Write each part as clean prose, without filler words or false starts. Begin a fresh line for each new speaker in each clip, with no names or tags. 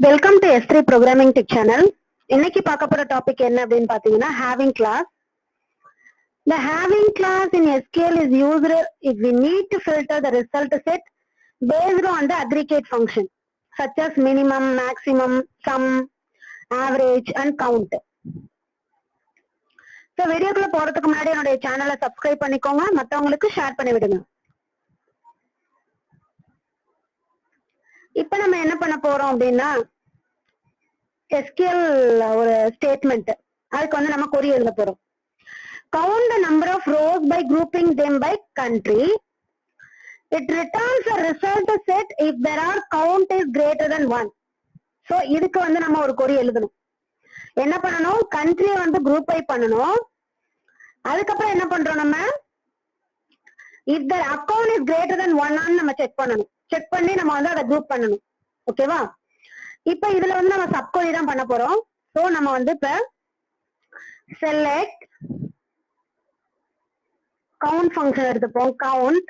Welcome to S3 programming tech channel. இன்னைக்கு பார்க்க போற டாபிக் என்ன அப்படின்னு பாத்தீங்கன்னா having class. The having class in SQL is used if we need to filter the result set based on the aggregate function such as minimum, maximum, sum, average and count. So வீடியோக்குள்ள போறதுக்கு முன்னாடி என்னோட சேனலை subscribe பண்ணிக்கோங்க, மத்தவங்களுக்கு share பண்ணி விடுங்க. இப்ப நம்ம என்ன பண்ண போறோம் அப்படின்னா SQL ஒரு ஸ்டேட்மெண்ட், அதுக்கு வந்து நம்ம கொரி எழுத போறோம். Count the number of rows by grouping them by country. It returns a result set if there are count is greater than 1. So இதுக்கு வந்து நம்ம ஒரு கொரி எழுதணும். என்ன பண்ணணும், கண்ட்ரி வந்து குரூப் பை பண்ணணும். அதுக்கப்புறம் என்ன பண்றோம், நம்ம if the account is greater than 1 நம்ம செக் பண்ணணும். செக் பண்ணி நம்ம வந்து அதை குரூப் பண்ணணும். ஓகேவா? இப்ப இதுல வந்து நம்ம சப் கொரி தான் பண்ண போறோம். சோ நம்ம வந்து இப்ப select count ஃபங்க்ஷன் எடுத்துப்போம். count,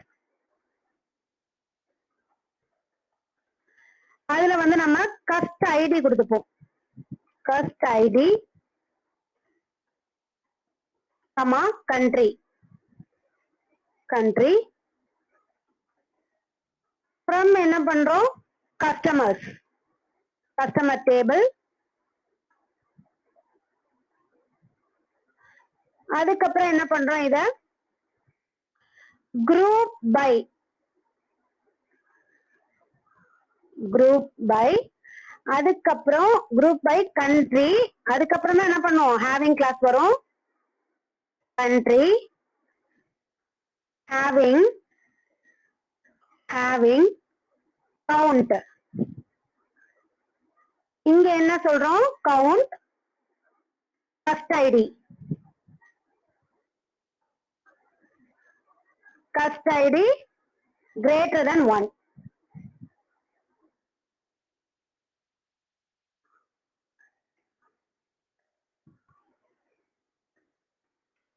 அதுல வந்து நம்ம கஸ்ட் ஐடி கொடுத்துப்போம். Cust ID comma country, country from என்ன பண்றோம், கஸ்டமர்ஸ், கஸ்டமர் டேபிள். அதுக்கப்புறம் என்ன பண்றோம், இத குரூப் பை, குரூப் பை, அதுக்கப்புறம் குரூப் பை கண்ட்ரி. அதுக்கப்புறம் தான் என்ன பண்ணுவோம், ஹேவிங் கிளாஸ் வரும். Country having, having count. இங்க என்ன சொல்றோம், count cust ID, cust ID greater than 1.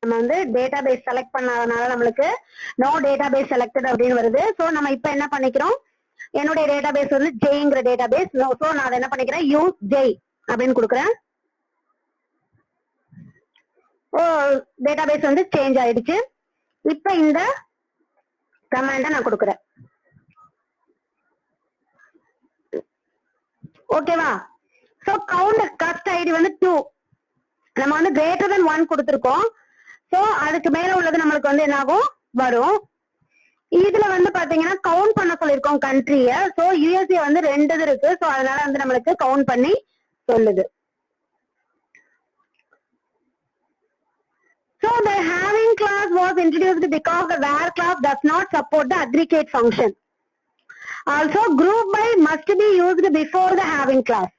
நம்ம வந்து டேட்டாபேஸ் செலக்ட் பண்ணாதனால நம்மளுக்கு நோ டேட்டாபேஸ் செலக்டட் அப்படின்னு வருது. சோ நம்ம இப்ப என்ன பண்ணிக்கிறோம், என்னுடைய டேட்டாபேஸ் வந்து ஜெய்ங்கிற டேட்டாபேஸ். சோ நான் அதை என்ன பண்ணிக்கிறேன், யூஸ் ஜெய் அப்படின்னு கொடுக்குறேன். ஓ, டேட்டாபேஸ் வந்து சேஞ்ச் ஆயிடுச்சு. இப்ப இந்த கமாண்ட நான் கொடுக்குறேன். ஓகேவா? சோ கவுண்ட் கஸ்ட் ஐடி வந்து 2, நம்ம வந்து கிரேட்டர் than 1 கொடுத்திருக்கோம். சோ அதுக்கு மேல உள்ளது நம்மளுக்கு வந்து என்ன ஆகும், வரும். இதுல வந்து பாத்தீங்கன்னா கவுண்ட் பண்ண சொல்லிருக்கோம் கண்ட்ரிய. சோ யுஎஸ்ஏ வந்து 2 இருக்கு. சோ அதனால வந்து நம்மளுக்கு கவுண்ட் பண்ணி சொல்லுது. So the having class was introduced because the where class does not support the aggregate function. Also group by must be used before the having class.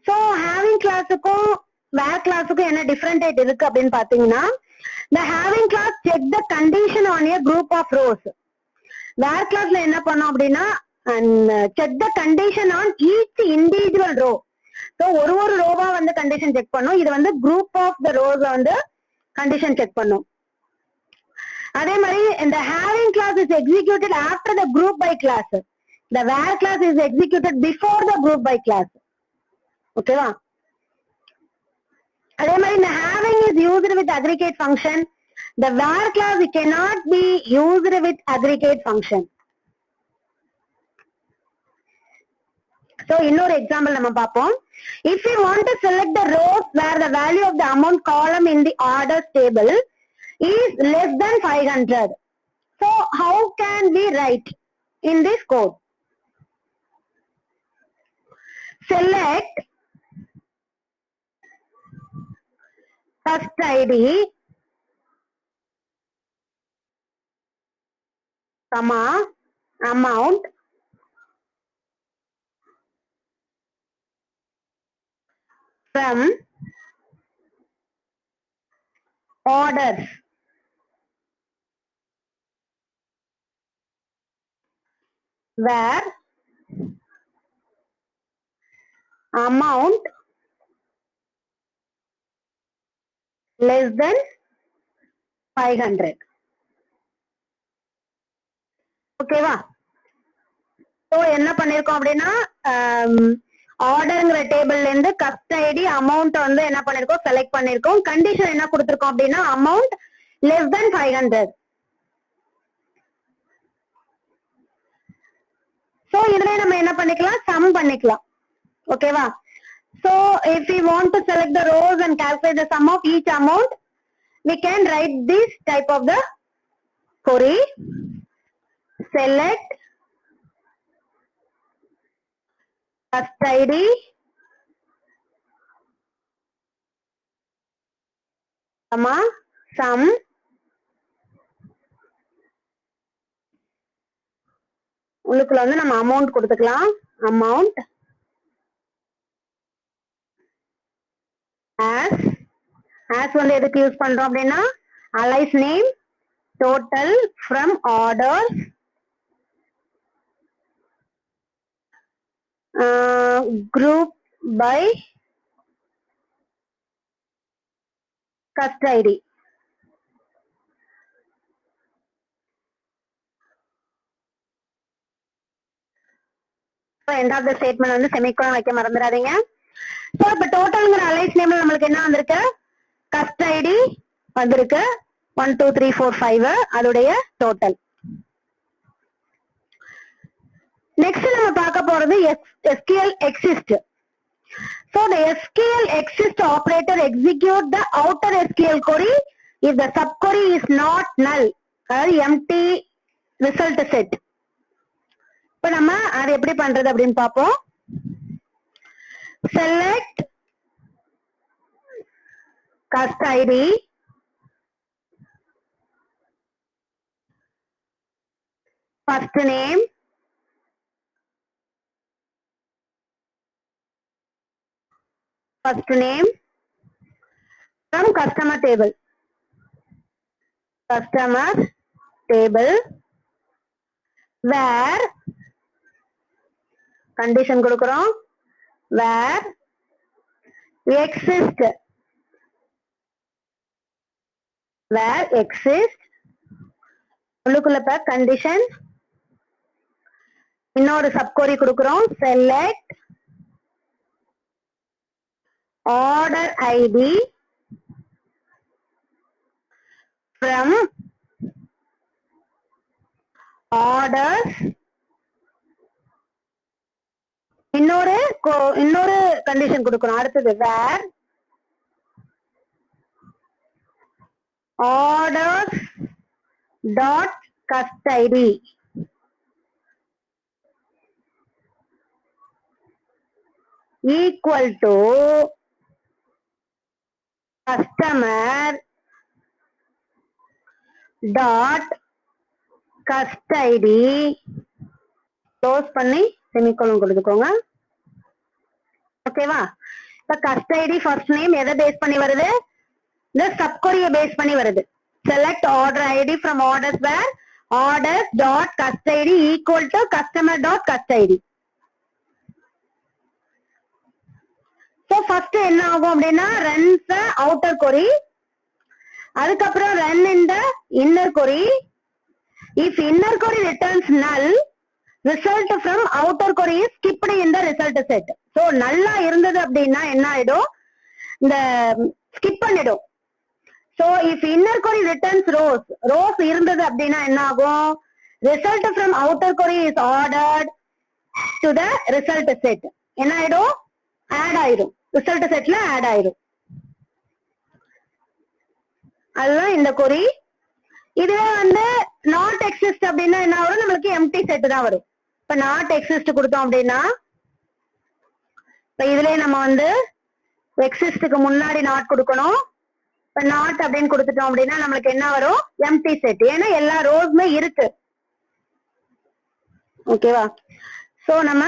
So having classக்கும் where classக்கும் என்ன different இருக்கு அப்படின்னு பாத்தீங்கன்னா, the having class check the condition on a group of rows. where classல என்ன பண்ணோம் அப்படின்னா, check the condition on each individual row. So ஒரு ரோவா வந்து condition check பண்ணும். இது வந்து group of the rows வந்து கண்டிஷன் செக் பண்ணும். அதே மாதிரி இந்த having class is executed after the group by class. The where class is executed before the group by class. ஓகேவா? அதே மாதிரி இந்த having is used with aggregate function. The where class cannot be used with aggregate function. So இன்னொரு example நம்ம பார்ப்போம். If you want to select the rows where the value of the amount column in the orders table is less than 500. So how can we write in this code? Select first ID comma amount from orders where amount less than 500. ஓகேவா? So என்ன பண்ணிருக்கோம் அப்படின்னா ஆர்டர்ங்கிற டேபிள்ல இருந்து கஸ்ட் amount வந்து என்ன பண்ணிருக்கோம், select பண்ணிருக்கோம். கண்டிஷன் என்ன கொடுத்திருக்கோம் அப்படின்னா அமௌண்ட் less than 500. சோ இதுல நம்ம என்ன பண்ணிக்கலாம், சம் பண்ணிக்கலாம். ஓகேவா? So if we want to select the rows and calculate the sum of each amount, we can write this type of the query. Select first ID comma sum உள்ளுக்குள்ள வந்து நம்ம amount கொடுத்துக்கலாம். அமௌண்ட் as வந்து எதுக்கு use பண்றோம் அப்படின்னா alias name total from orders group by cust ID. end of the statement வந்து semicolon வைக்க மறந்துடாதீங்க. சோ இப்ப டோட்டல்ங்கிற அலைஸ் நேம்ல நம்மளுக்கு என்ன வந்திருக்கு, கஸ்ட் ஐடி வந்திருக்கு 1 2 3 4 5 அதோடைய டோட்டல். நெக்ஸ்ட் நம்ம பார்க்க போறது SQL exist. So the SQL exist operator execute the outer SQL query if the subquery is not null, அதாவது empty result set. இப்ப நம்ம அது எப்படி பண்றது அப்படின்னு பார்ப்போம். Select cust ID first name from customer table where condition கொடுக்கிறோம், where exist உள்ளுக்குள்ள condition இன்னொரு சப்கொரி கொடுக்கிறோம், select order ID from orders, இன்னொரு கண்டிஷன் கொடுக்கிறோம். அடுத்தது where orders dot cust ID equal to customer dot cust ID close பண்ணி semicolon கொடுத்துக்கோங்க. ஓகேவா? இப்ப cust ID ஃபர்ஸ்ட் நேம் எதை பேஸ் பண்ணி வருது, இந்த சப்கொரிய பேஸ் பண்ணி வருது. select order ID from orders where orders dot cust ID equal to customer dot cust ID. So first என்ன ஆகும் அப்படின்னா runs the outer query, அதுக்கப்புறம் run in the inner query. If inner query returns null, result from outer query is skipped in the result set. So நல்லா இருந்தது அப்படின்னா என்ன ஆயிடும், இந்த skip பண்ணிடும். So if inner query returns rows இருந்தது அப்படின்னா என்ன ஆகும், result from outer query is ordered to the result set. என்ன ஆயிடும், ஆட் ஆயிடும், result setல ஆட் ஆயிடும். அதுதான் இந்த query. இதுவே வந்து not exist அப்படின்னா என்ன வரும், நம்மளுக்கு empty set தான் வரும். இப்ப not exist கொடுத்தோம் அப்படின்னா இப்ப இதுலயே நம்ம வந்து existக்கு முன்னாடி not கொடுக்கணும். இப்ப not அப்படின்னு கொடுத்துட்டோம் அப்படின்னா நம்மளுக்கு என்ன வரும், empty set. ஏன்னா எல்லா ரோஸ்மே இருக்கு. ஓகேவா? சோ நம்ம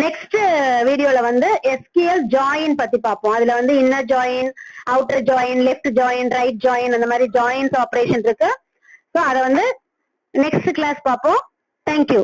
நெக்ஸ்ட் வீடியோல வந்து SQL ஜாயின் பத்தி பார்ப்போம். அதுல வந்து inner join, outer join, left join, right join, அந்த மாதிரி ஜாயின்ஸ் ஆபரேஷன் இருக்கு. சோ அத வந்து நெக்ஸ்ட் கிளாஸ் பார்ப்போம். தேங்க்யூ.